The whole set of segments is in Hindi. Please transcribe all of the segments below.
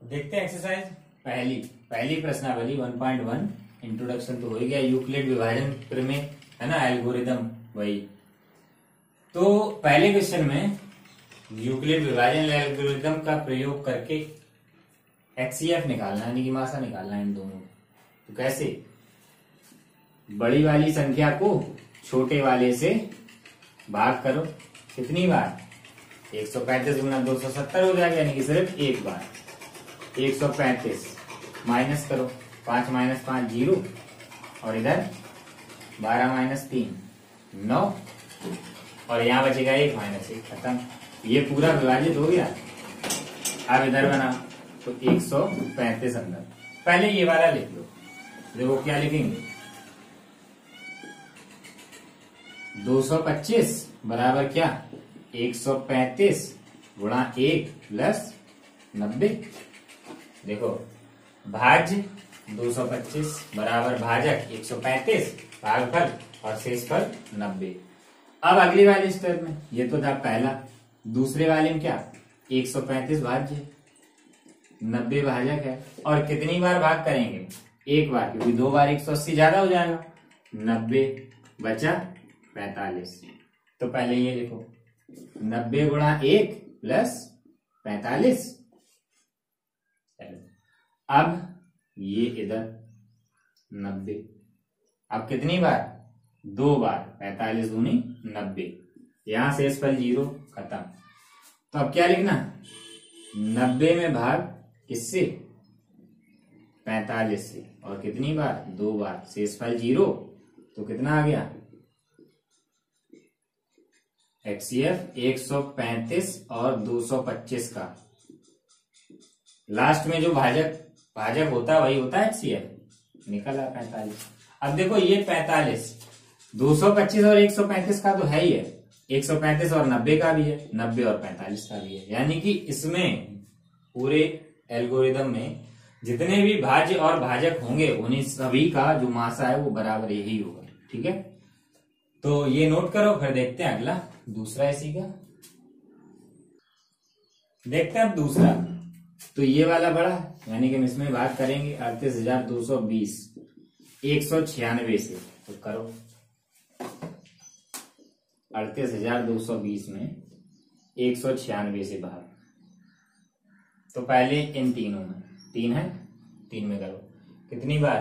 देखते हैं एक्सरसाइज पहली पहली प्रश्नावली 1.1 इंट्रोडक्शन तो हो ही गया। यूक्लिड विभाजन प्रमेय है ना, एल्गोरिदम वही। तो पहले क्वेश्चन में यूक्लिड विभाजन एल्गोरिदम का प्रयोग करके एचसीएफ निकालना यानी कि मासा निकालना इन दोनों। तो कैसे? बड़ी वाली संख्या को छोटे वाले से भाग करो। कितनी बार? 135 गुना 270 हो जाएगा, यानी कि सिर्फ एक बार 135 माइनस करो, 5 माइनस 5 0 और इधर 12 माइनस 3 9 और यहाँ बचेगा 1 माइनस 1, खत्म। ये पूरा विभाजित हो गया। अब इधर बना तो 135 अंदर। पहले ये वाला लिख लो। देखो क्या लिखेंगे, 225 बराबर क्या? 135 गुणा 1 प्लस 90। देखो भाज्य 225 बराबर भाजक 135 भागफल और शेषफल 90। अब अगली वाले स्टेप में ये तो था पहला, दूसरे वाले में क्या? 135 भाज्य 90 भाजक है। और कितनी बार भाग करेंगे? एक बार, क्योंकि दो बार 180 ज्यादा हो जाएगा। 90 बचा 45। तो पहले ये लिखो 90 गुणा 1 प्लस 45। अब ये इधर 90। अब कितनी बार? दो बार, 45 दूनी 90। यहां शेषफल 0, खत्म। तो अब क्या लिखना? 90 में भाग किससे? 45 से। और कितनी बार? दो बार, शेषफल 0। तो कितना आ गया? एचसीएफ 135 और 225 का लास्ट में जो भाजक होता है वही होता है एचसीएफ। निकला 45। अब देखो ये 45 225 और 135 का तो है ही है, 135 और 90 का भी है, 90 और 45 का भी है। यानी कि इसमें पूरे एल्गोरिदम में जितने भी भाज्य और भाजक होंगे उन्हीं सभी का जो मासा है वो बराबर यही होगा। ठीक है, तो ये नोट करो। फिर देखते हैं अगला, दूसरा इसी का देखते हैं। अब दूसरा तो ये वाला बड़ा है, यानी कि हम इसमें भाग करेंगे 38,220 196 से। तो करो 38,220 में 196 से भाग। तो पहले इन तीनों में, 3 है, 3 में करो। कितनी बार?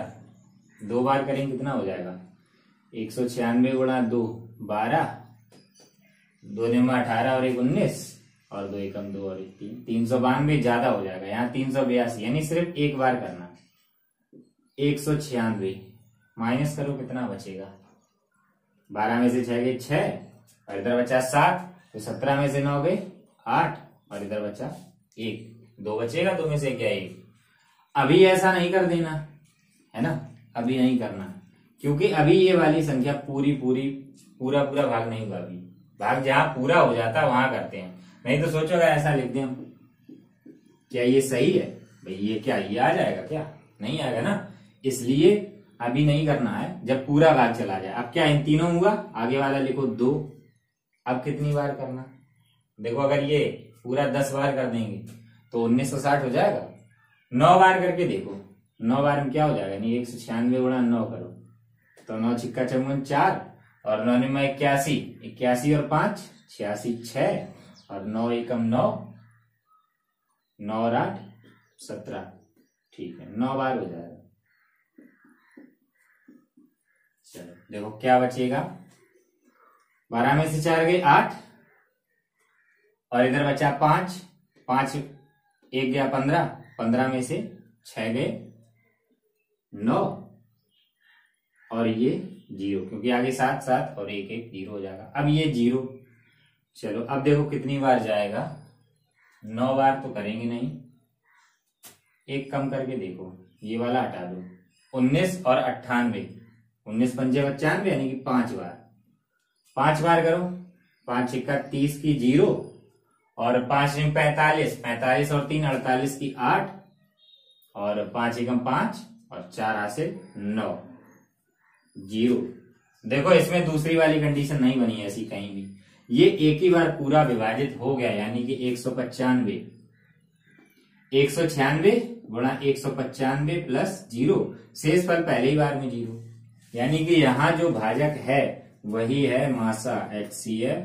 दो बार करेंगे, कितना हो जाएगा? 196 गुणा 2 12, 2 में 18 और 1 19 और 2 एकम 2 और 1 3, 392 ज्यादा हो जाएगा। यहाँ 382, यानी सिर्फ एक बार करना। 196 माइनस करो, कितना बचेगा? 12 में से 6 गए 6 और इधर बचा 7, तो 17 में से 9 गए 8 और इधर बचा 1, 2 बचेगा, 2 में से क्या 1। अभी ऐसा नहीं कर देना है ना, अभी नहीं करना, क्योंकि अभी ये वाली संख्या पूरा भाग नहीं हुआ। अभी भाग जहां पूरा हो जाता है वहां करते हैं, नहीं तो सोचोगा ऐसा लिख दें क्या ये सही है भाई? ये क्या ये आ जाएगा? क्या नहीं आएगा ना, इसलिए अभी नहीं करना है, जब पूरा भाग चला जाए। अब क्या इन तीनों हुआ, आगे वाला लिखो 2। अब कितनी बार करना? देखो अगर ये पूरा 10 बार कर देंगे तो 1960 हो जाएगा। 9 बार करके देखो, 9 बार में क्या हो जाएगा? नहीं 196 गुणा 9 करो तो 9 छिक्का 4 और 9 में 81, 81 और 5 86 6 और 9 एकम 9, 9 और 8 17। ठीक है, 9 बार हो जाएगा। चलो देखो क्या बचेगा? 12 में से 4 गए 8 और इधर बचा 5, 5 1 गया 15, 15 में से 6 गए 9 और ये 0, क्योंकि आगे 7 7 और 1 1 0 हो जाएगा। अब ये 0। चलो अब देखो कितनी बार जाएगा? 9 बार तो करेंगे नहीं, एक कम करके देखो, ये वाला हटा दो। 19 और 98, 19 पंजे 95, यानी कि 5 बार। 5 बार करो, 5 छिक्का 30 की 0 और 5 में 45, 45 और 3 48 की 8 और 5 एकम 5 और 4 हासिल 9 0। देखो इसमें दूसरी वाली कंडीशन नहीं बनी है ऐसी कहीं भी, ये एक ही बार पूरा विभाजित हो गया, यानी कि 195 196 गुणा 195 प्लस 0, शेष फल पहले ही बार में 0, यानी कि यहाँ जो भाजक है वही है मासा HCF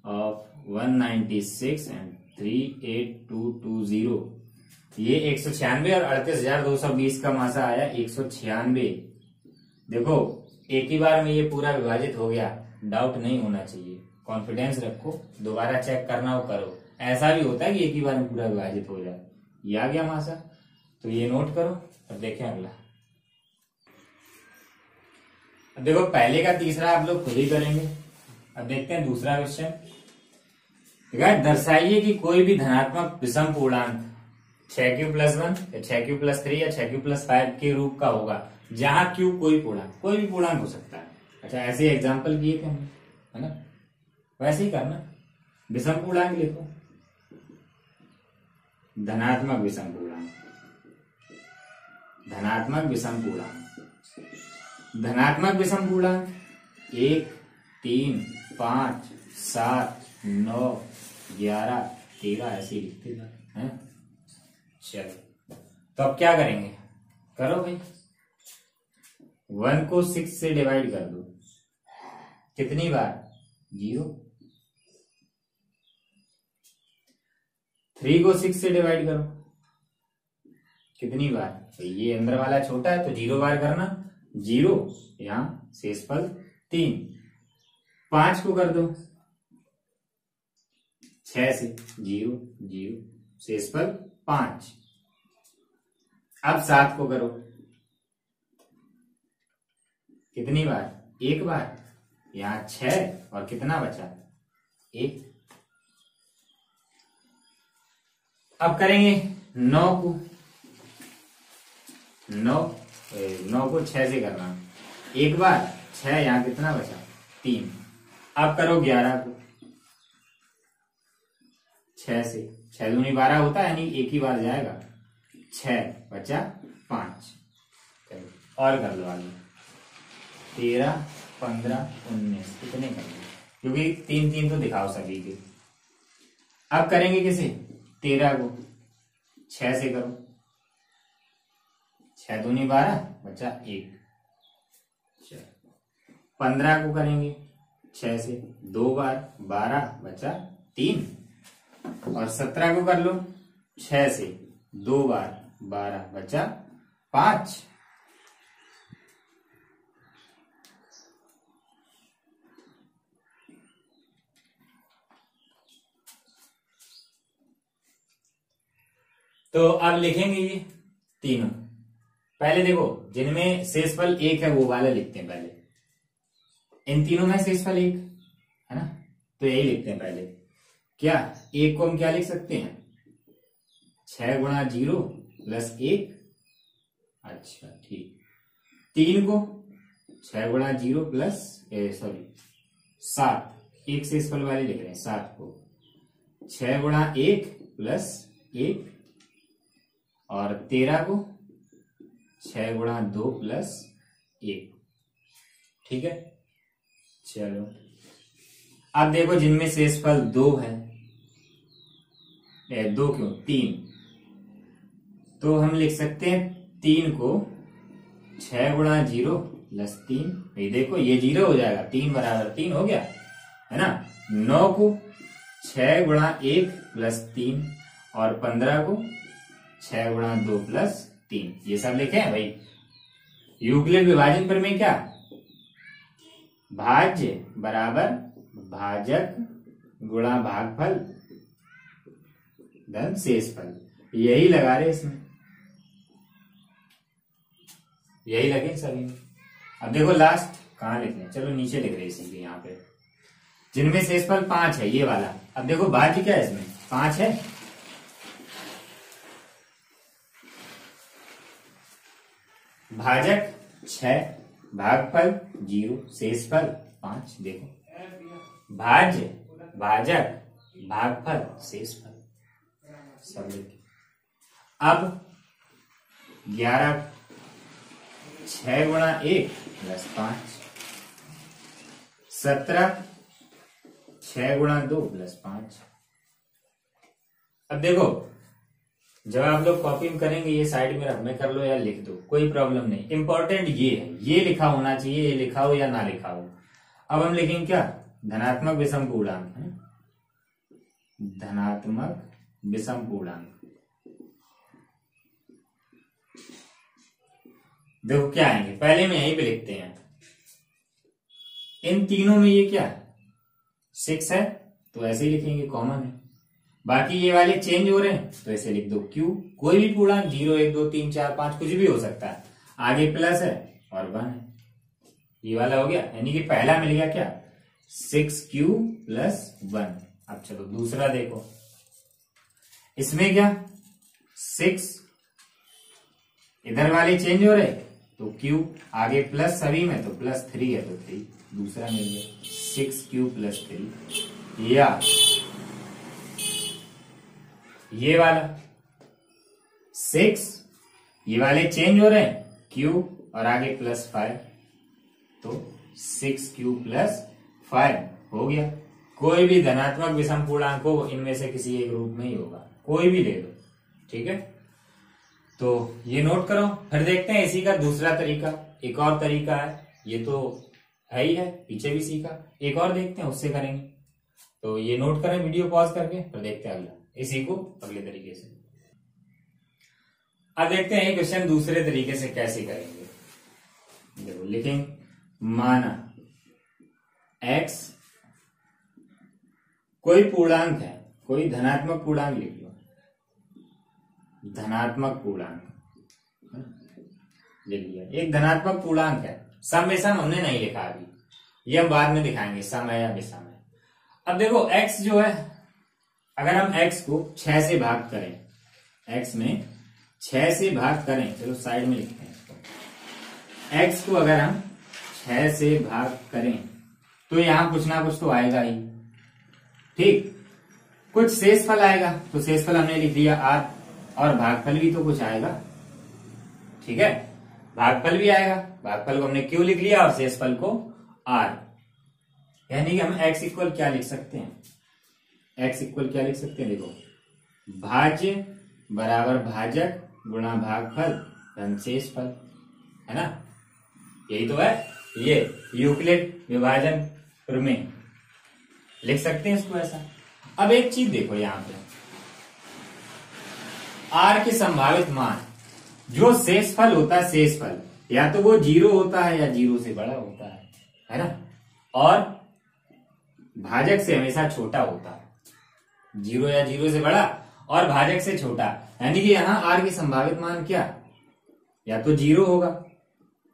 ऑफ 196 एंड 38220। ये 196 और 38,220 का मासा आया 196। देखो एक ही बार में ये पूरा विभाजित हो गया, डाउट नहीं होना चाहिए, कॉन्फिडेंस रखो, दोबारा चेक करना हो करो। ऐसा भी होता है कि एक ही बार में पूरा विभाजित हो जाए। ये आ गया मासा, तो ये नोट करो। अब देखें अगला। अब देखो पहले का तीसरा आप लोग खुद ही करेंगे। अब देखते हैं दूसरा क्वेश्चन। दर्शाइए कि कोई भी धनात्मक विषम पूर्णांक 6q+1 या 6q+3 या 6q+5 के रूप का होगा जहां q कोई भी पूर्णांक हो सकता है। अच्छा ऐसे एग्जांपल किए थे हमने, है ना, वैसे ही करना। विषम पूर्णांक लिखो, धनात्मक विषम पूर्णांक, धनात्मक विषम पूर्णांक, धनात्मक विषम पूर्णांक 1, 3, 5, 7, 9, 11, 13 ऐसे ही लिखते हैं। चलो तो अब क्या करेंगे, करो भाई। 1 को 6 से डिवाइड कर दो, कितनी बार, 0। 3 को 6 से डिवाइड करो, कितनी बार, तो ये अंदर वाला छोटा है तो 0 बार करना, 0, यहां शेषफल 3। 5 को कर दो 6 से, 0, 0, शेषफल 5। अब 7 को करो, कितनी बार, 1 बार, यहां 6 और कितना बचा, 1। अब करेंगे 9 को, 9 को 6 से करना, 1 बार, 6, यहां कितना बचा, 3। अब करो 11 को 6 से, 6 दूनी 12 होता है, यानी एक ही बार जाएगा, 6 बचा 5। और कर लो आगे, 13, 15, 19, कितने कर लो, क्योंकि 3 3 तो दिखाओ सभी के। अब करेंगे किसे, 13 को 6 से करो, 6 दूनी 12 बचा 1। 15 को करेंगे 6 से, 2 बार, 12 बचा 3। और 17 को कर लो 6 से, 2 बार, 12 बचा 5। तो अब लिखेंगे ये तीनों। पहले देखो जिनमें शेषफल 1 है वो वाला लिखते हैं पहले। इन तीनों में शेषफल 1 है ना, तो यही लिखते हैं पहले। क्या 1 को हम क्या लिख सकते हैं, 6 गुणा 0 प्लस 1। अच्छा ठीक। 3 को 6 गुणा 0 प्लस 7, एक शेषफल वाले लिख रहे हैं। 7 को 6 गुणा 1 प्लस 1। और 13 को 6 गुणा 2 प्लस 1। ठीक है, चलो अब देखो जिनमें शेषफल 2 है, 2 क्यों, 3, तो हम लिख सकते हैं 3 को 6 गुणा 0 प्लस 3। ये देखो ये 0 हो जाएगा, 3 बराबर 3 हो गया, है ना। 9 को 6 गुणा 1 प्लस 3 और 15 को 6 गुणा 2 प्लस 3। ये सब लिखे हैं भाई। यूक्लिड विभाजन पर में क्या, भाज्य बराबर भाजक गुणा भागफल धन शेषफल, यही लगा रहे इसमें, यही लगे सभी। अब देखो लास्ट कहां लिखना है, चलो नीचे लिख रहे इसी के यहाँ पे। जिनमें शेषफल 5 है ये वाला। अब देखो भाज्य क्या है इसमें, 5 है, भाजक 6, भागफल 0, शेषफल 5। देखो भाज्य, भाजक, भागफल, शेषफल सब लिखे। अब 11 6 गुणा 1 प्लस 5। 17 6 गुणा 2 प्लस 5। अब देखो जब आप लोग कॉपी में करेंगे ये साइड में रख में कर लो या लिख दो, कोई प्रॉब्लम नहीं। इंपॉर्टेंट ये है, ये लिखा होना चाहिए, ये लिखा हो या ना लिखा हो। अब हम लिखेंगे क्या, धनात्मक विषम पूर्णांक है, धनात्मक विषम पूर्णांक। देखो क्या आएंगे, पहले में यहीं पे लिखते हैं, इन तीनों में ये क्या 6 है तो ऐसे ही लिखेंगे, कॉमन है। बाकी ये वाले चेंज हो रहे हैं तो ऐसे लिख दो क्यू। कोई भी पूर्णांक 0 1 2 3 4 5 कुछ भी हो सकता है, आगे प्लस है और 1 है, ये वाला हो गया। यानी कि पहला मिल गया क्या 6q + 1। अब चलो दूसरा देखो, इसमें क्या 6 इधर वाले चेंज हो रहे तो q, आगे प्लस सभी में तो +3 है तो 3, दूसरा मिल गया 6q + 3। या ये वाला 6, ये वाले चेंज हो रहे हैं q और आगे +5 तो 6q + 5 हो गया। कोई भी धनात्मक विषम पूर्णांक हो इनमें से किसी एक रूप में ही होगा, कोई भी ले लो, ठीक है। तो ये नोट करो। फिर देखते हैं इसी का दूसरा तरीका, एक और तरीका है, ये तो है ही है, पीछे भी सीखा, एक और देखते हैं उससे करेंगे। तो ये नोट करें वीडियो पॉज करके, फिर देखते हैं अगला, इसी को अगले तरीके से। अब देखते हैं ये क्वेश्चन दूसरे तरीके से कैसे करेंगे। देखो लिखेंगे, माना x कोई पूर्णांक है, कोई धनात्मक पूर्णांक लिख लो, धनात्मक पूर्णांक लिख लिया, एक धनात्मक पूर्णांक है। सम विषम हमने नहीं लिखा अभी, ये हम बाद में दिखाएंगे सम है या विषम है। अब देखो x जो है, अगर हम x को 6 से भाग करें, x में 6 से भाग करें, चलो साइड में लिखते हैं इसको। x को अगर हम 6 से भाग करें तो यहां कुछ ना कुछ तो आएगा ही, ठीक। कुछ शेषफल आएगा, तो शेषफल हमने लिख दिया r, और भागफल भी तो कुछ आएगा, ठीक है। भागफल भी आएगा, भागफल को हमने q लिख लिया और शेषफल को r। यानी कि हम x इक्वल क्या लिख सकते हैं, x इक्वल क्या लिख सकते हैं, देखो भाज्य बराबर भाजक गुणा भागफल धन शेषफल, है ना, यही तो है। ये यूक्लिड विभाजन प्रमेय लिख सकते हैं इसको ऐसा। अब एक चीज देखो यहां पे, r के संभावित मान, जो शेषफल होता है, शेषफल या तो वो 0 होता है या 0 से बड़ा होता है ना, और भाजक से हमेशा छोटा होता है, 0 या 0 से बड़ा और भाजक से छोटा। यानी कि यहां r के संभावित मान क्या, या तो 0 होगा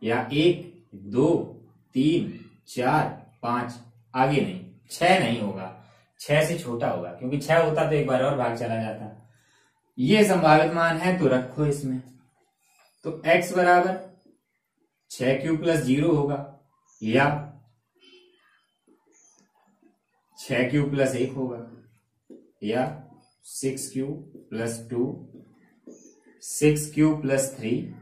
या 1 2 3 4 5, आगे नहीं, 6 नहीं होगा, 6 से छोटा होगा, क्योंकि 6 होता तो एक बार और भाग चला जाता। ये संभावित मान है तो रखो इसमें, तो x बराबर 6q + 0 होगा, या 6q + 1 होगा, या 6q + 2, 6q + 3,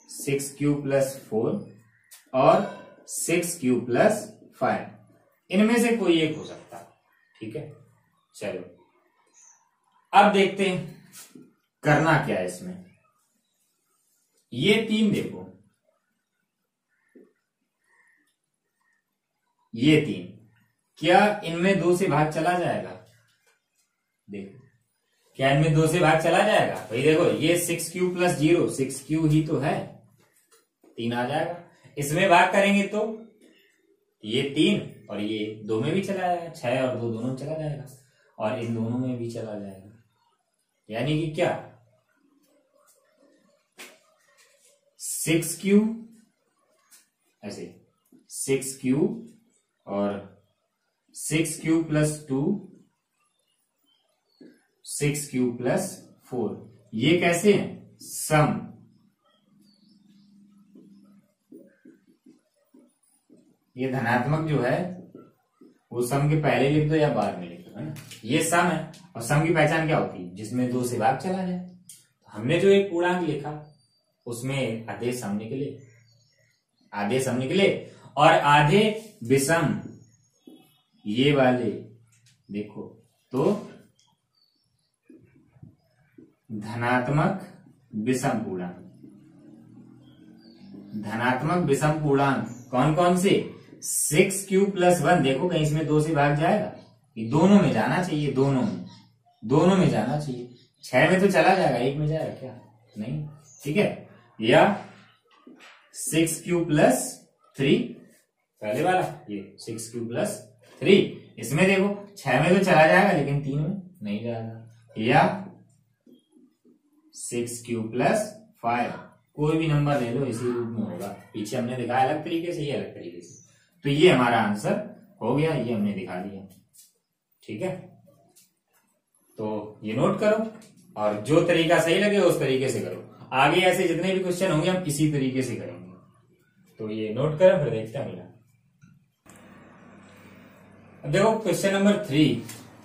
6q + 4 और 6q + 5, इनमें से कोई एक हो सकता है, ठीक है। चलो अब देखते हैं करना क्या है इसमें। ये 3 देखो, ये 3 क्या इनमें 2 से भाग चला जाएगा, देखो क्या इनमें 2 से भाग चला जाएगा भाई। देखो ये 6q + 0, 6q ही तो है, 3 आ जाएगा। इसमें भाग करेंगे तो ये 3 और ये 2 में भी चला जाएगा, 6 और 2 दोनों चला जाएगा, और इन दोनों में भी चला जाएगा। यानी कि क्या 6q ऐसे 6q और 6q + 2, 6q + 4, ये कैसे हैं सम। ये धनात्मक जो है वो सम के पहले लिख दो या बाद में लिख दो, है ना। ये सम है, और सम की पहचान क्या होती है, जिसमें 2 से भाग चला जाए। हमने जो एक पूर्णांक लिखा उसमें आधे सम निकले, आधे सम निकले और आधे विषम, ये वाले देखो तो धनात्मक विषम पूर्णांक। धनात्मक विषम पूर्णांक कौन कौन से? 6q + 1, देखो कहीं इसमें 2 से भाग जाएगा, ये दोनों में जाना चाहिए, दोनों में जाना चाहिए। 6 में तो चला जाएगा, 1 में जाएगा क्या? नहीं, ठीक है। या 6q + 3, पहले वाला ये 6q + 3, इसमें देखो 6 में तो चला जाएगा लेकिन 3 में नहीं जाएगा। या 6q + 5, कोई भी नंबर ले लो इसी रूप में होगा, पीछे हमने दिखाया अलग तरीके से, ये अलग तरीके से। तो ये हमारा आंसर हो गया, ये हमने दिखा दिया, ठीक है। तो ये नोट करो और जो तरीका सही लगे उस तरीके से करो। आगे ऐसे जितने भी क्वेश्चन होंगे हम इसी तरीके से करेंगे। तो ये नोट करो, फिर देखते हैं अगला। अब देखो क्वेश्चन नंबर 3,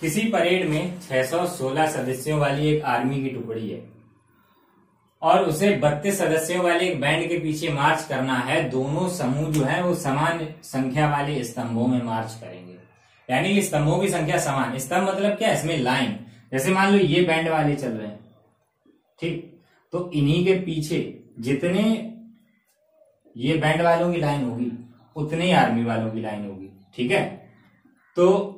किसी परेड में 616 सदस्यों वाली एक आर्मी की टुकड़ी है और उसे 32 सदस्यों वाले एक बैंड के पीछे मार्च करना है। दोनों समूह जो है वो समान संख्या वाले स्तंभों में मार्च करेंगे, यानी कि स्तंभों की संख्या समान। स्तंभ मतलब क्या? इसमें लाइन, जैसे मान लो ये बैंड वाले चल रहे हैं, ठीक, तो इन्हीं के पीछे जितने ये बैंड वालों की लाइन होगी उतने ही आर्मी वालों की लाइन होगी, ठीक है। तो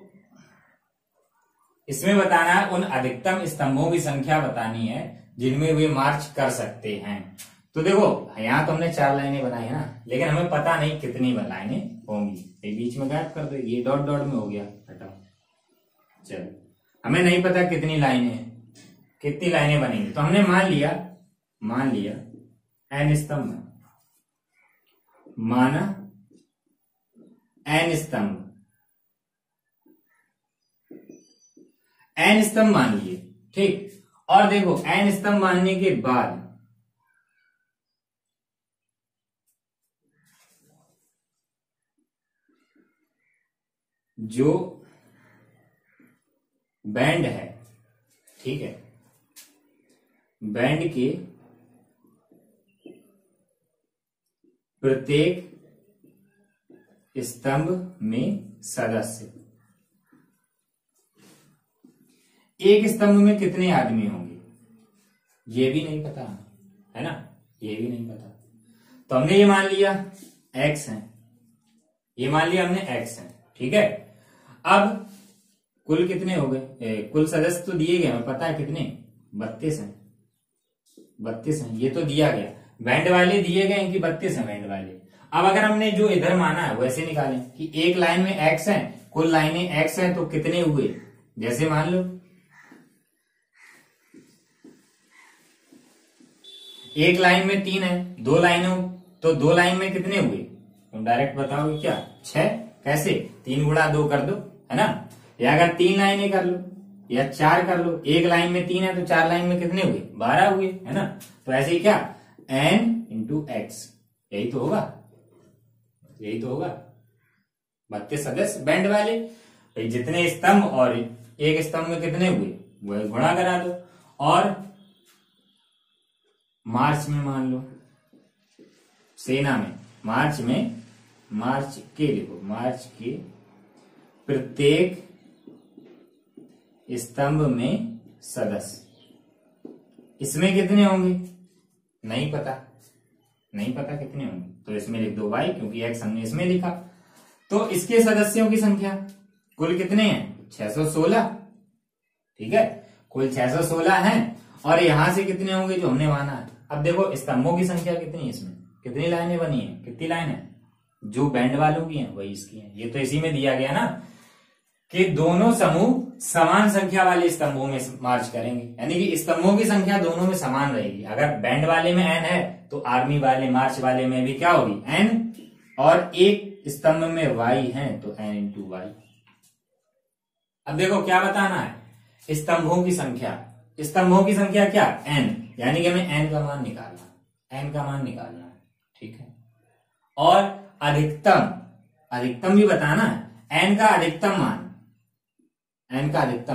इसमें बताना है उन अधिकतम स्तंभों की संख्या बतानी है जिनमें वे मार्च कर सकते हैं। तो देखो यहां तो हमने 4 लाइनें बनाई है ना, लेकिन हमें पता नहीं कितनी लाइनें होंगी। ये बीच में गैप कर दो, ये डॉट डॉट में हो गया, हटाओ। चलो, हमें नहीं पता कितनी लाइनें बनेंगी, तो हमने मान लिया n स्तंभ, माना n स्तंभ मान लिए, ठीक। और देखो n स्तंभ मानने के बाद जो बैंड है, ठीक है, बैंड के प्रत्येक स्तंभ में सदस्य, एक स्तंभ में कितने आदमी होंगे ये भी नहीं पता है ना, ये भी नहीं पता। तो हमने ये मान लिया x है, ये मान लिया हमने x है, ठीक है। अब कुल कितने हो गए? कुल सदस्य तो दिए गए, हमें पता है कितने, 32 हैं, 32 हैं, ये तो दिया गया। बैंड वाले दिए गए कि 32 हैं बैंड वाले। अब अगर हमने जो इधर माना है वैसे निकालें कि एक लाइन में x है, कुल लाइनें x हैं, तो कितने हुए? जैसे मान लो एक लाइन में 3 है, 2 लाइनों, तो 2 लाइन में कितने हुए? तुम डायरेक्ट बताओगे क्या? 6। कैसे? 3 गुणा 2 कर दो, है ना। या अगर 3 लाइनें कर लो या 4 कर लो, एक लाइन में 3 है तो 4 लाइन में कितने हुए? 12 हुए, है ना। तो ऐसे ही क्या, n × x, यही तो होगा, 32 सदस्य बैंड वाले, भाई जितने स्तंभ और एक स्तंभ में कितने हुए वो गुणा करा दो। और मार्च में मान लो, सेना में, मार्च के प्रत्येक स्तंभ में सदस्य, इसमें कितने होंगे? नहीं पता कितने होंगे, तो इसमें लिख दो y, क्योंकि x हमने इसमें लिखा। तो इसके सदस्यों की संख्या कुल कितने हैं? 616, ठीक है, कुल 616 हैं। और यहां से कितने होंगे जो हमने माना है? अब देखो स्तंभों की संख्या कितनी है, इसमें कितनी लाइनें बनी है, कितनी लाइन है? जो बैंड वालों की हैं वही इसकी हैं। ये तो इसी में दिया गया ना कि दोनों समूह समान संख्या वाले स्तंभों में मार्च करेंगे, यानी कि स्तंभों की संख्या दोनों में समान रहेगी। अगर बैंड वाले में n है तो आर्मी वाले, मार्च वाले में भी क्या होगी? n, और एक स्तंभ में y है तो n × y। अब देखो क्या बताना है? स्तंभों की संख्या क्या? n, यानी कि हमें n का मान निकालना है, ठीक है। और अधिकतम भी बताना है, n का अधिकतम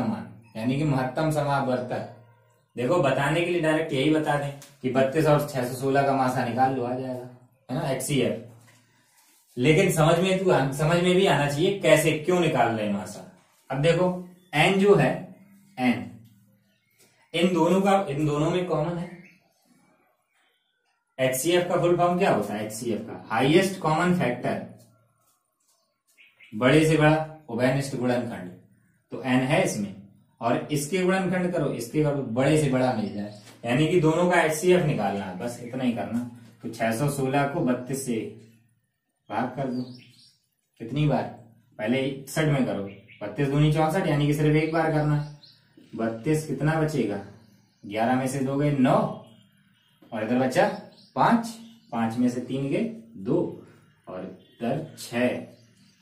मान, यानी कि महत्तम समावर्तक। देखो बताने के लिए डायरेक्ट यही बता दें कि 32 और 616 का मासा निकाल लो, आ जाएगा, है ना, HCF। लेकिन समझ में भी आना चाहिए कैसे, क्यों निकाल रहे हैं मासा। अब देखो n जो है, n इन दोनों में कॉमन है। HCF का फुल फॉर्म क्या होता है? HCF का हाईएस्ट कॉमन फैक्टर, बड़े से बड़ा उभयनिष्ठ गुणनखंड। तो n है इसमें, और इसके गुणनखंड करो, इसके करो, बड़े से बड़ा मिल जाए, यानी कि दोनों का HCF निकालना है, बस इतना ही करना। तो 616 को 32 से भाग कर दो। कितनी बार? पहले 61 में करो, 32 दूनी 64, यानी कि सिर्फ एक बार करना। 32 कितना बचेगा? 11 में से 2 गए 9, और इधर बचा 5, 5 में से 3 गए 2, और इधर 6।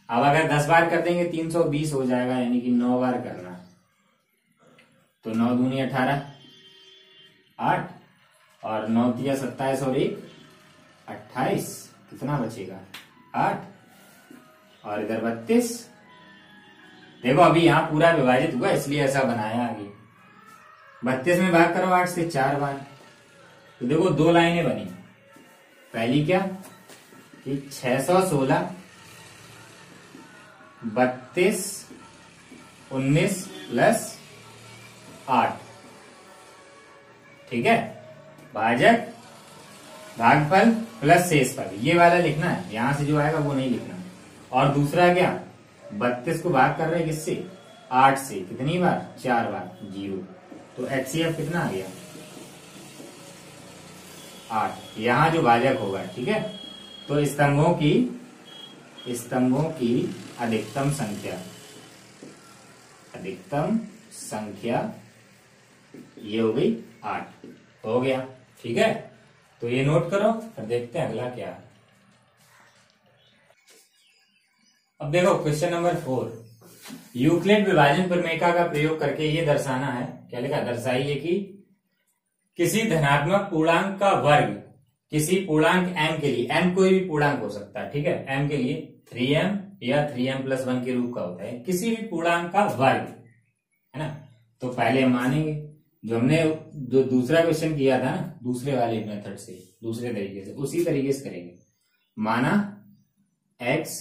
अब अगर 10 बार कर देंगे 320 हो जाएगा, यानी कि 9 बार करना। तो 9 दूनी 18, 8, और 9 तिया 27 और 1 28, कितना बचेगा? 8, और इधर 32। देखो अभी यहां पूरा विभाजित हुआ इसलिए ऐसा बनाया। आगे 32 में भाग करो 8 से 4 बार, तो देखो 2 लाइनें बनी। पहली क्या कि 616 32 19 प्लस 8, ठीक है, भाजक भागफल प्लस शेषफल, ये वाला लिखना है, यहां से जो आएगा वो नहीं लिखना। और दूसरा क्या, 32 को भाग कर रहे हैं किससे? 8 से, कितनी बार? 4 बार, 0। तो HCF कितना आ गया? 8। यहां जो भाजक होगा, ठीक है। तो स्तंभों की अधिकतम संख्या ये हो गई 8, हो गया, ठीक है। तो ये नोट करो, फिर देखते हैं अगला क्या। अब देखो क्वेश्चन नंबर 4, यूक्लिड विभाजन प्रमेय का प्रयोग करके ये दर्शाना है, क्या लिखा? दर्शाइए कि किसी धनात्मक पूर्णांक का वर्ग किसी पूर्णांक m के लिए, m कोई भी पूर्णांक हो सकता है, ठीक है, m के लिए 3m या 3m+1 के रूप का होता है, किसी भी पूर्णांक का वर्ग, है ना। तो पहले हम मानेंगे जो दूसरा क्वेश्चन किया था ना, दूसरे वाले मेथड से, दूसरे तरीके से, उसी तरीके से करेंगे। माना x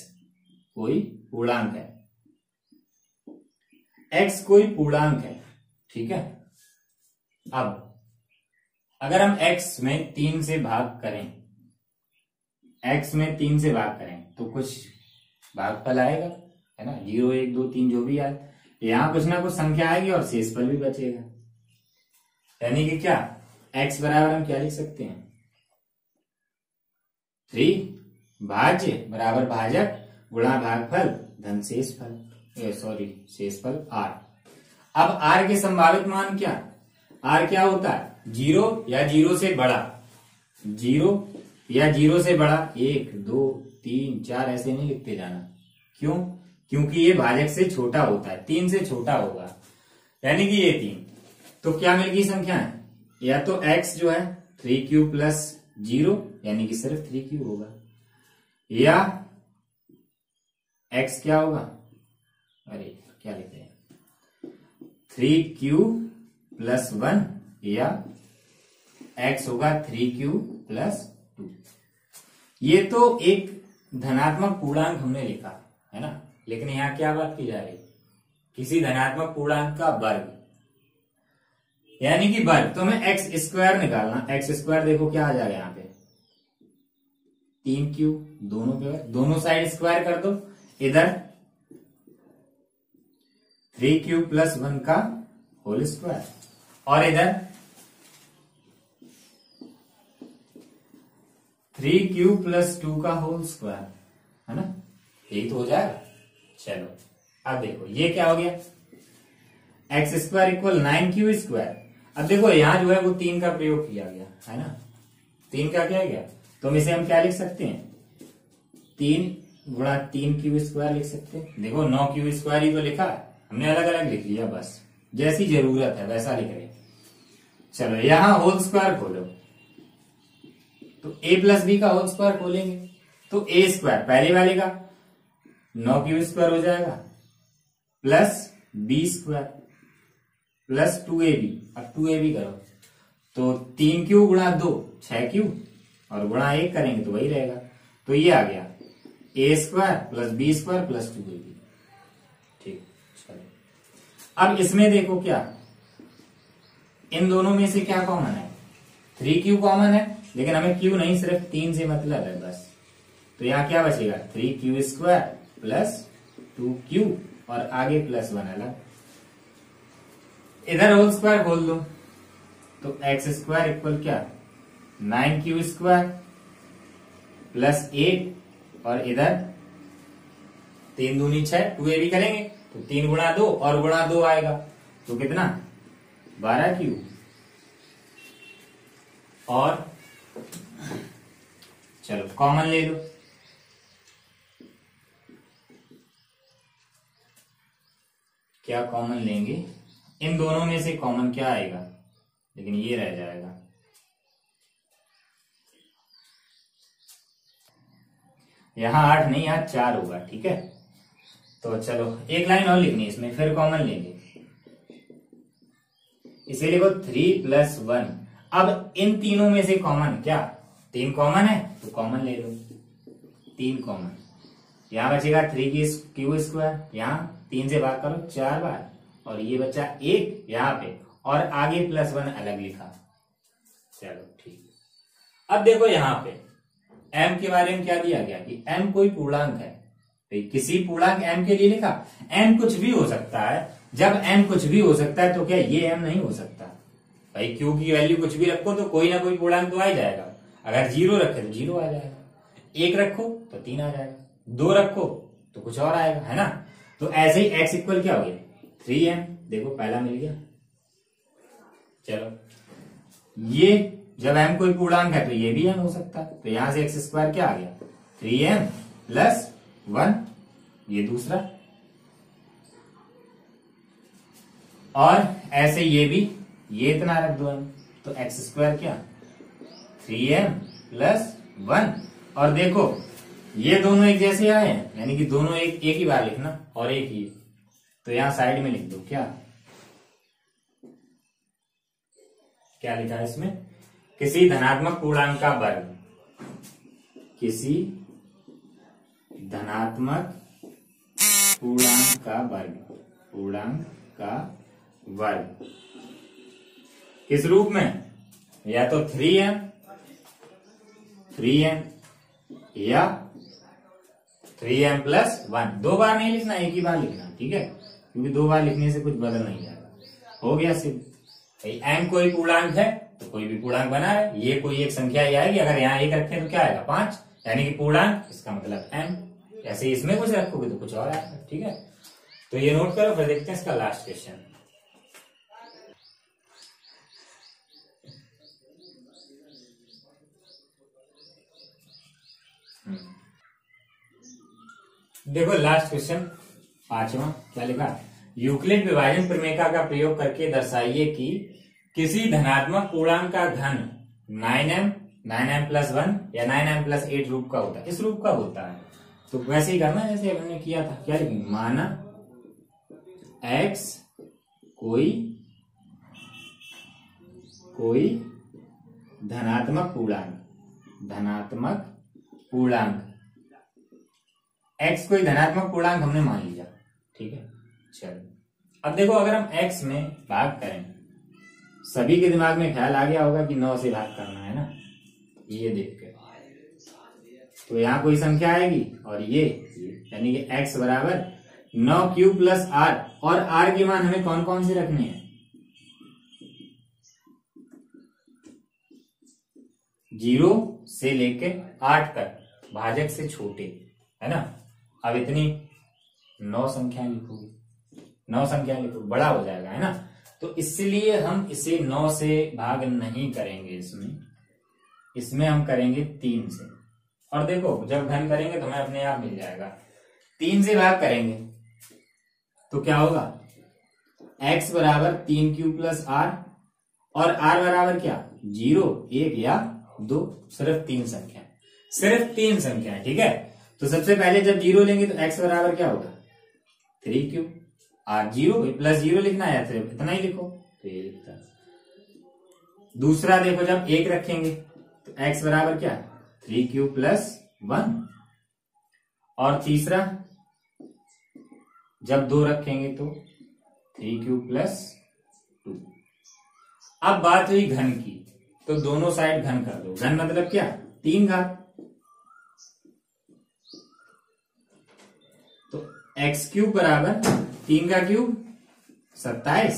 कोई पूर्णांक है, x कोई पूर्णांक है, ठीक है। अब अगर हम x में 3 से भाग करें, तो कुछ भागफल आएगा, है ना, 0 1 2 3 जो भी आए, यहां कुछ ना कुछ संख्या आएगी और शेषफल भी बचेगा। यानी कि क्या, x बराबर हम क्या लिख सकते हैं? 3 भाज्य बराबर भाजक गुणा भागफल धन शेषफल, शेषफल r। अब r के संभावित मान क्या? r क्या होता है? 0 या 0 से बड़ा, 0 या 0 से बड़ा, 1 2 3 4 ऐसे नहीं लिखते जाना। क्यों? क्योंकि ये भाजक से छोटा होता है, 3 से छोटा होगा, यानी कि ये 3। तो क्या मिल गई संख्या है? या तो x जो है 3q प्लस 0, यानी कि सिर्फ 3q होगा, या x क्या होगा? अरे क्या लिखते हैं? 3q प्लस 1, या x होगा 3q प्लस 2। ये तो एक धनात्मक पूर्णांक हमने लिखा है ना, लेकिन यहां क्या बात की जा रही? किसी धनात्मक पूर्णांक का वर्ग, यानी कि वर्ग। तो हमें x स्क्वायर निकालना। x स्क्वायर देखो क्या आ जाएगा यहाँ पे? 3q, दोनों साइड स्क्वायर कर दो। इधर 3q प्लस 1 का होल स्क्वायर, और इधर 3q प्लस 2 का होल स्क्वायर, है ना, यही तो हो जाएगा। चलो अब देखो ये क्या हो गया? x square equal 9q square. अब देखो यहां जो है वो 3 का प्रयोग किया गया है ना, 3 का किया गया, तो हम इसे हम क्या लिख सकते हैं? 3 गुणा 3q स्क्वायर लिख सकते हैं। देखो 9q स्क्वायर ही तो लिखा है, हमने अलग अलग लिख लिया, बस जैसी जरूरत है वैसा लिख रहे। चलो यहां होल स्क्वायर खोलो, तो a प्लस बी का होल स्क्वायर खोलेंगे तो a स्क्वायर पहले वाले का 9q स्क्वायर हो जाएगा, plus b square plus 2ab। अब 2ab करो तो 3q गुणा 2 6q, और गुणा 1 करेंगे तो वही रहेगा। तो ये आ गया a square plus b square plus 2ab। ठीक, चलो अब इसमें देखो क्या, इन दोनों में से क्या कॉमन है? 3q कॉमन है, लेकिन हमें q नहीं, सिर्फ 3 से मतलब है बस। तो यहाँ क्या बचेगा? 3q² प्लस 2q और आगे प्लस 1 अलग। इधर होल स्क्वायर खोल दो तो x² इक्वल क्या? 9q² प्लस 8 और इधर 3 दूनी 6, 2a भी करेंगे तो 3 गुणा 2 और गुणा 2 आएगा तो कितना? 12q और चलो कॉमन ले लो। क्या कॉमन लेंगे? इन दोनों में से कॉमन क्या आएगा? लेकिन ये रह जाएगा। यहां 8 नहीं, यहां 4 होगा, ठीक है। तो चलो एक लाइन और लिखनी है इसमें, फिर कॉमन लेंगे। इसे लिखो 3 + 1। अब इन तीनों में से कॉमन क्या? 3 कॉमन है तो कॉमन ले लो, 3 कॉमन। यहां बचेगा 3q², यहां 3 से भाग करो 4 बार और ये बचा 1 यहाँ पे और आगे प्लस 1 अलग लिखा। चलो ठीक। अब देखो यहाँ पे m के बारे में क्या दिया गया कि m कोई पूर्णांक है। तो किसी पूर्णांक m के लिए लिखा, m कुछ भी हो सकता है। जब m कुछ भी हो सकता है तो क्या ये m नहीं हो सकता? भाई q की वैल्यू कुछ भी रखो तो कोई ना कोई पूर्णांक तो आ ही जाएगा। अगर 0 रखे तो 0 आ जाएगा, 1 रखो तो 3 आ जाएगा, 2 रखो तो कुछ और आएगा, है ना। तो ऐसे ही x इक्वल क्या हो गया? 3m। देखो पहला मिल गया। चलो ये जब m कोई पूर्णांक है तो ये भी m हो सकता है। तो यहां से x² क्या आ गया? 3m प्लस 1, ये दूसरा। और ऐसे ये भी, ये इतना रख दो m, तो x² क्या? 3m plus 1। और देखो ये दोनों एक जैसे आए हैं, यानी कि दोनों एक ही बार लिखना और एक ही। तो यहां साइड में लिख दो क्या लिखा है इसमें? किसी धनात्मक पूर्णांक का वर्ग, किसी धनात्मक पूर्णांक का वर्ग किस रूप में? या तो 3m या 3m प्लस 1। 2 बार नहीं लिखना, एक ही बार लिखना, ठीक है, क्योंकि 2 बार लिखने से कुछ बदल नहीं जाएगा। हो गया सिर्फ। m कोई पूर्णांक है तो कोई भी पूर्णांक बना है, ये कोई एक संख्या ही आएगी। अगर यहाँ 1 रखें तो क्या आएगा? 5, यानी कि पूर्णांक, इसका मतलब m। ऐसे इसमें कुछ रखोगे तो कुछ और आएगा, ठीक है। तो ये नोट करो, फिर देखते हैं इसका लास्ट क्वेश्चन। देखो लास्ट क्वेश्चन 5वां क्या लिखा? यूक्लिड विभाजन प्रमेय का प्रयोग करके दर्शाइए कि किसी धनात्मक पूर्णांक का घन 9m प्लस 1 या 9m प्लस 8 रूप का होता है। इस रूप का होता है। तो वैसे ही करना जैसे हमने किया था। क्या लिखेंगे? माना x कोई धनात्मक पूर्णांक x कोई धनात्मक पूर्णांक हमने मान लिया, ठीक है। चलो अब देखो, अगर हम x में भाग करें, सभी के दिमाग में ख्याल आ गया होगा कि 9 से भाग करना है ना, ये देख के। तो यहाँ कोई संख्या आएगी और ये यानी कि x बराबर 9q प्लस r। और r के मान हमें कौन कौन से रखने हैं? 0 से लेके 8 तक, भाजक से छोटे, है ना। अब इतनी 9 संख्याएं लिखोगे, 9 संख्याएं लिखो, बड़ा हो जाएगा, है ना। तो इसलिए हम इसे 9 से भाग नहीं करेंगे। इसमें हम करेंगे 3 से। और देखो जब घन करेंगे तो हमें अपने आप मिल जाएगा। 3 से भाग करेंगे तो क्या होगा? x बराबर 3q प्लस r और r बराबर क्या? 0, 1 या 2। सिर्फ 3 संख्या, ठीक है। तो सबसे पहले जब 0 लेंगे तो x बराबर क्या होगा? 3q। r 0 प्लस 0 लिखना है, सिर्फ इतना ही लिखो, तो ये लिखता है। दूसरा देखो, जब 1 रखेंगे तो x बराबर क्या? 3q plus 1। और तीसरा जब 2 रखेंगे तो 3q प्लस 2। अब बात हुई घन की, तो दोनों साइड घन कर दो। घन मतलब क्या, 3 घात। तो एक्स क्यूब बराबर 3 का क्यूब 27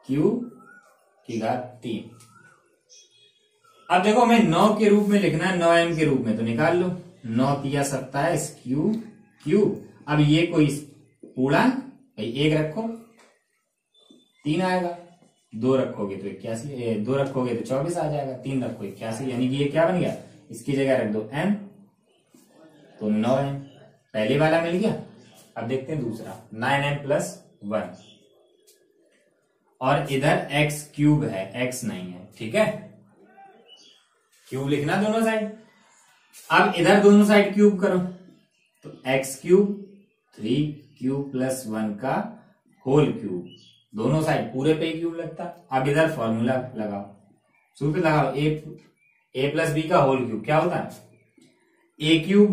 क्यूब की घात 3। अब देखो हमें 9 के रूप में लिखना है, 9m के रूप में, तो निकाल लो। 9 तिया 27 क्यूब क्यूब। अब ये कोई पूर्णांक, भाई 1 रखो 3 आएगा, 2 रखोगे तो 81, 2 रखोगे तो 24 आ जाएगा, 3 रखो 81, यानी कि ये क्या बन गया, इसकी जगह रख दो m, तो 9m पहले वाला मिल गया। अब देखते हैं दूसरा, 9m प्लस 1, और इधर x क्यूब है, x नहीं है, ठीक है, क्यूब लिखना दोनों साइड। अब इधर दोनों साइड क्यूब करो, तो x क्यूब 3 क्यूब प्लस 1 का होल क्यूब, दोनों साइड पूरे पे क्यूब लगता। अब इधर फॉर्मूला लगाओ, सूत्र लगाओ, a प्लस बी का होल क्यूब क्या होता है, a cube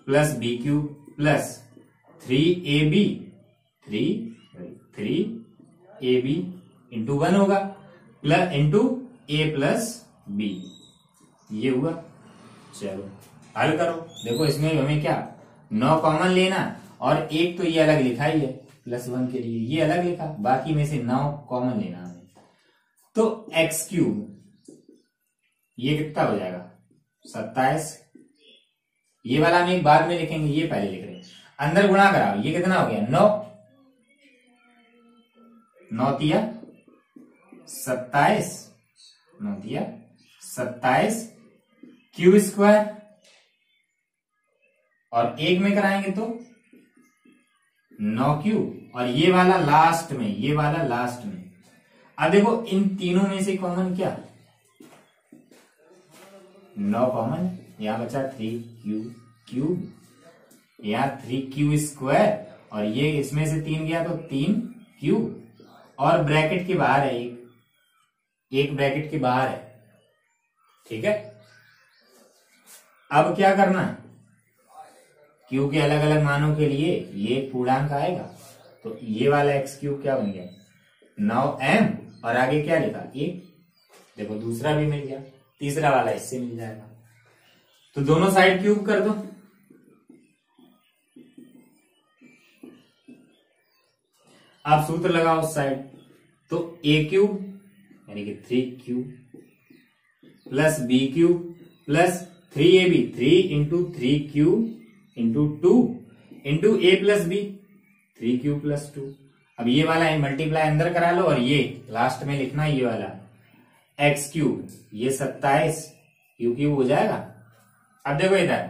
plus b cube plus 3ab, 3ab into 1 होगा, plus into a plus b, ये हुआ। चलो हल करो, देखो इसमें हमें क्या 9 कॉमन लेना, और एक तो ये अलग लिखा ही है प्लस 1 के लिए, ये अलग लिखा, बाकी में से 9 कॉमन लेना हमें। तो एक्स क्यूब ये कितना हो जाएगा 27, ये वाला हम एक बाद में लिखेंगे, ये पहले लिख रहे हैं। अंदर गुणा कराओ, ये कितना हो गया 9, 9 तिया 27, 9 तिया 27 क्यूब स्क्वायर, और एक में कराएंगे तो 9 क्यूब, और ये वाला लास्ट में, ये वाला लास्ट में। अब देखो इन तीनों में से कॉमन क्या, 9 कॉमन, यहां बचा 3 क्यूब क्यूब, यहां 3 क्यूब स्क्वायर, और ये इसमें से 3 गया तो 3 क्यूब, और ब्रैकेट के बाहर है एक ब्रैकेट के बाहर है, ठीक है। अब क्या करना, क्यूब के अलग अलग मानों के लिए ये पूर्णांक आएगा, तो ये वाला एक्स क्यूब क्या बन गया 9m, और आगे क्या लिखा 1, देखो दूसरा भी मिल गया, तीसरा वाला इससे मिल जाएगा। तो दोनों साइड क्यूब कर दो, आप सूत्र लगाओ उस साइड, तो a क्यूब यानी कि 3 cube plus b cube plus 3ab, 3 into 3 cube into 2 into a plus b, 3 cube plus 2। अब ये वाला मल्टीप्लाई अंदर करा लो, और ये लास्ट में लिखना ये वाला एक्स क्यूब, ये 27 क्यू क्यूब हो जाएगा। अब देखो इधर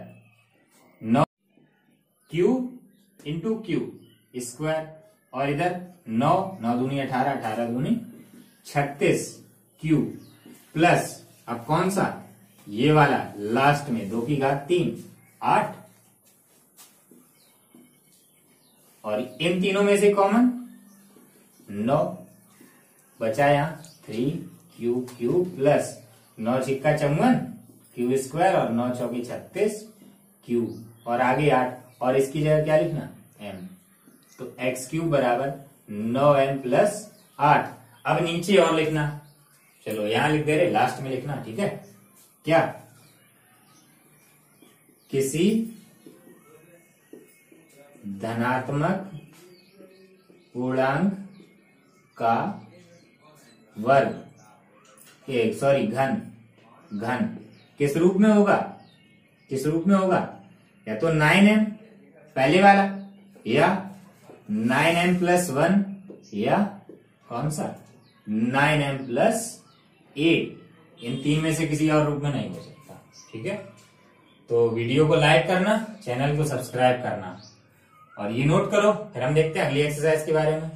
9 क्यूब इंटू क्यूब स्क्वायर, और इधर 9 9 दूनी 18, 18 दूनी 36 क्यूब प्लस, अब कौन सा ये वाला लास्ट में 2 की घात 3 8, और इन तीनों में से कॉमन 9 बचा, यहां 3 क्यूब क्यूब प्लस 9 छिक्का 54 क्यूब स्क्वायर, और 9 चौकी 36 क्यूब, और आगे 8, और इसकी जगह क्या लिखना m, तो एक्स क्यूब बराबर 9m प्लस 8। अब नीचे और लिखना, चलो यहां लिख दे रहे, लास्ट में लिखना, ठीक है। क्या, किसी धनात्मक पूर्णांक का वर्ग, सॉरी घन, घन किस रूप में होगा, किस रूप में होगा, या तो 9m पहले वाला, या 9m प्लस 1, या कौन सा 9m प्लस 8, इन 3 में से किसी और रूप में नहीं हो सकता, ठीक है। तो वीडियो को लाइक करना, चैनल को सब्सक्राइब करना, और ये नोट करो, फिर हम देखते हैं अगली एक्सरसाइज के बारे में।